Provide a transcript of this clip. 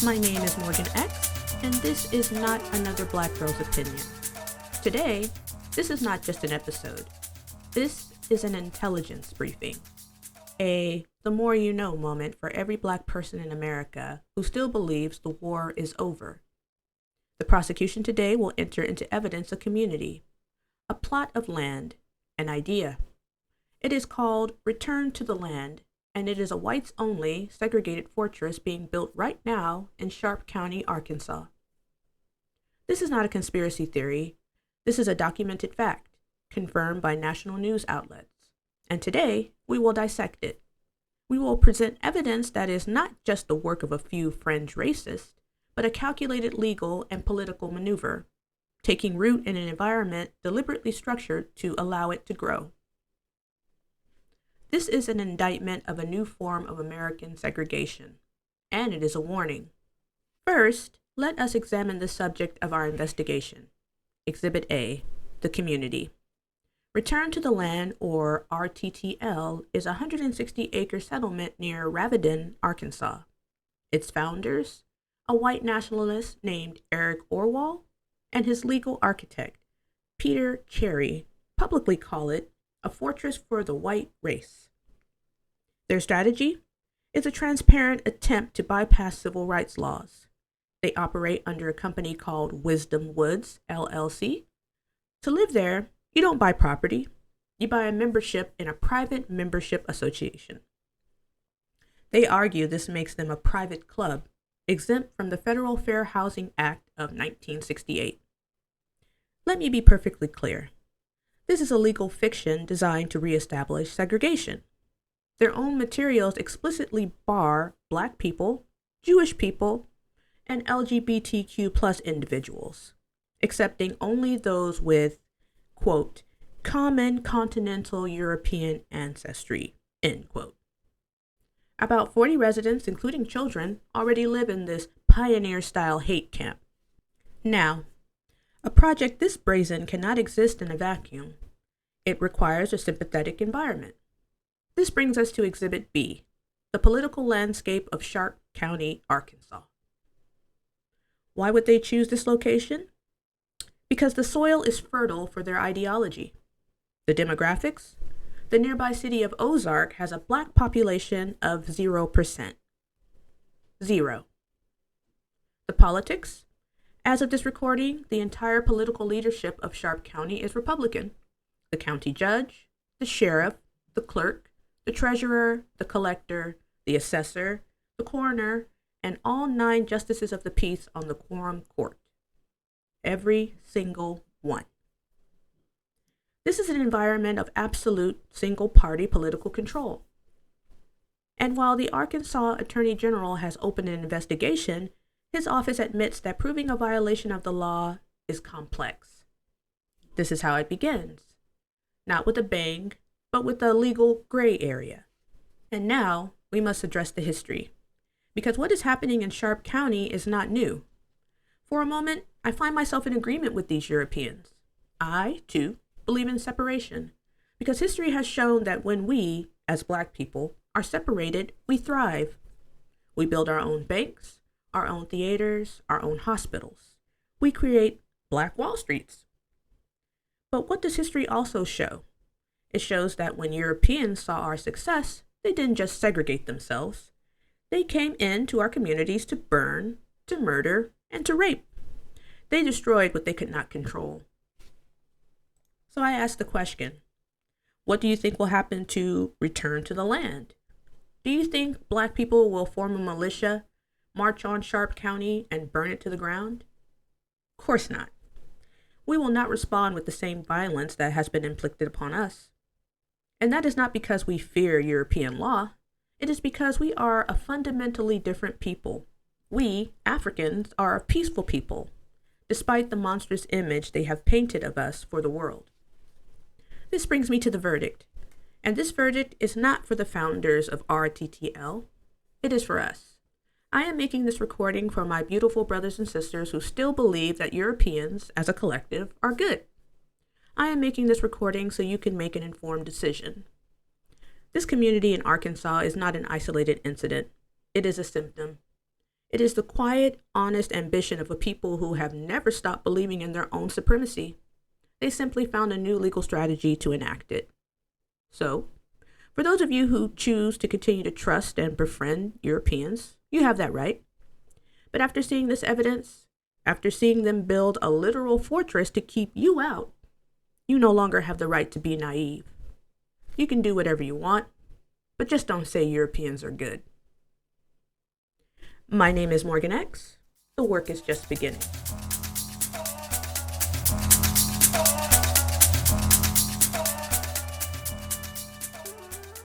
My name is Morgan X, and this is not another Black girl's opinion. Today, this is not just an episode. This is an intelligence briefing. A the more you know moment for every Black person in America who still believes the war is over. The prosecution today will enter into evidence a community, a plot of land, an idea. It is called Return to the Land, and it is a whites-only segregated fortress being built right now in Sharp County, Arkansas. This is not a conspiracy theory. This is a documented fact, confirmed by national news outlets. And today, we will dissect it. We will present evidence that is not just the work of a few fringe racists, but a calculated legal and political maneuver, taking root in an environment deliberately structured to allow it to grow. This is an indictment of a new form of American segregation, and it is a warning. First, let us examine the subject of our investigation. Exhibit A, the community. Return to the Land, or RTTL, is a 160-acre settlement near Ravenna, Arkansas. Its founders, a white nationalist named Eric Orwell, and his legal architect, Peter Cherry, publicly call it a fortress for the white race. Their strategy is a transparent attempt to bypass civil rights laws. They operate under a company called Wisdom Woods, LLC. To live there, you don't buy property. You buy a membership in a private membership association. They argue this makes them a private club, exempt from the Federal Fair Housing Act of 1968. Let me be perfectly clear. This is a legal fiction designed to reestablish segregation. Their own materials explicitly bar Black people, Jewish people, and LGBTQ+ individuals, accepting only those with, quote, common continental European ancestry, end quote. About 40 residents, including children, already live in this pioneer-style hate camp. Now, a project this brazen cannot exist in a vacuum. It requires a sympathetic environment. This brings us to Exhibit B, the political landscape of Sharp County, Arkansas. Why would they choose this location? Because the soil is fertile for their ideology. The demographics? The nearby city of Ozark has a Black population of 0%. Zero. The politics? As of this recording, the entire political leadership of Sharp County is Republican. The county judge, the sheriff, the clerk, the treasurer, the collector, the assessor, the coroner, and all 9 justices of the peace on the quorum court. Every single one. This is an environment of absolute single-party political control. And while the Arkansas Attorney General has opened an investigation, his office admits that proving a violation of the law is complex. This is how it begins. Not with a bang, but with a legal gray area. And now we must address the history, because what is happening in Sharp County is not new. For a moment, I find myself in agreement with these Europeans. I, too, believe in separation, because history has shown that when we, as Black people, are separated, we thrive. We build our own banks, our own theaters, our own hospitals. We create Black Wall Streets. But what does history also show? It shows that when Europeans saw our success, they didn't just segregate themselves. They came into our communities to burn, to murder, and to rape. They destroyed what they could not control. So I ask the question, what do you think will happen to Return to the Land? Do you think Black people will form a militia, march on Sharp County, and burn it to the ground? Of course not. We will not respond with the same violence that has been inflicted upon us. And that is not because we fear European law. It is because we are a fundamentally different people. We, Africans, are a peaceful people, despite the monstrous image they have painted of us for the world. This brings me to the verdict. And this verdict is not for the founders of RTTL. It is for us. I am making this recording for my beautiful brothers and sisters who still believe that Europeans, as a collective, are good. I am making this recording so you can make an informed decision. This community in Arkansas is not an isolated incident. It is a symptom. It is the quiet, honest ambition of a people who have never stopped believing in their own supremacy. They simply found a new legal strategy to enact it. So, for those of you who choose to continue to trust and befriend Europeans, you have that right. But after seeing this evidence, after seeing them build a literal fortress to keep you out, you no longer have the right to be naive. You can do whatever you want, but just don't say Europeans are good. My name is Morgan X. The work is just beginning.